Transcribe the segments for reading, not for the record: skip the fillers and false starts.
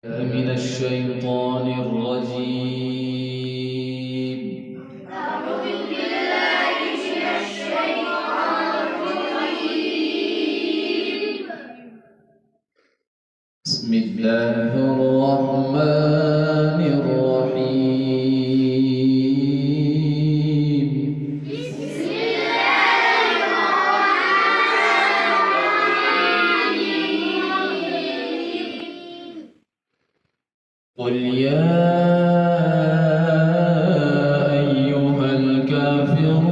من الشيطان الرجيم. أعوذ بالله من الشيطان الرجيم. بسم الله الرحمن الرحيم. بسم الله الرحمن الرحيم. قل يا أيها الكافرون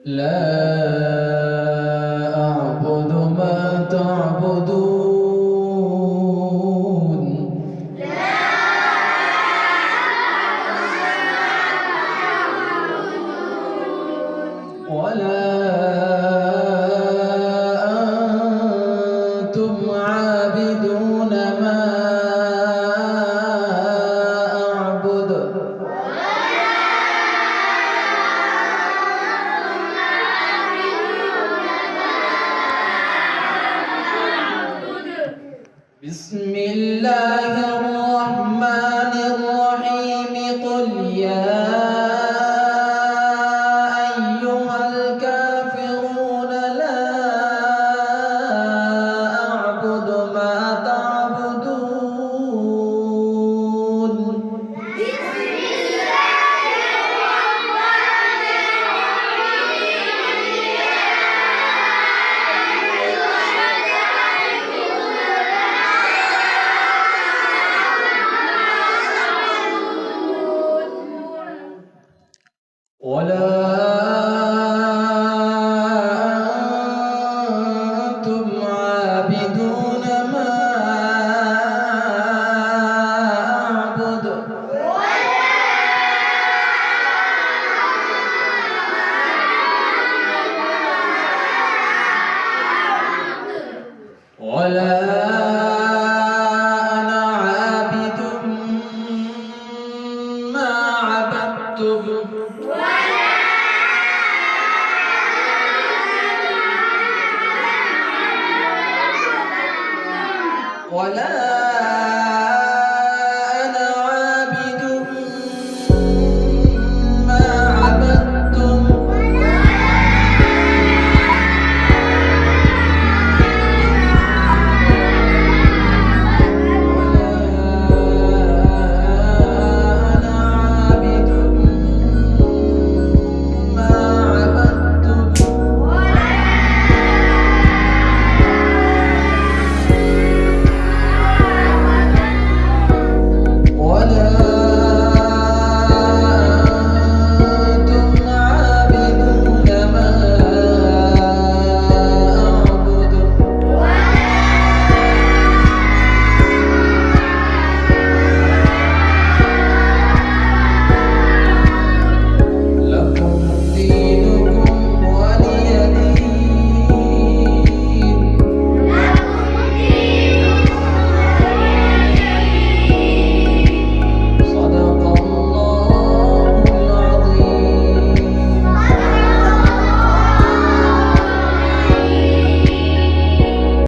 لا أعبد ما تعبدون ولا أنتم عابدون ما أعبد بسم الله الرحمن الرحيم. قل يا أيها الكافرون لا أعبد ما تعبدون بسم الله الرحمن ولا أنتم عابدون ما أعبد ولا أنا عابد ما عبدتم ولا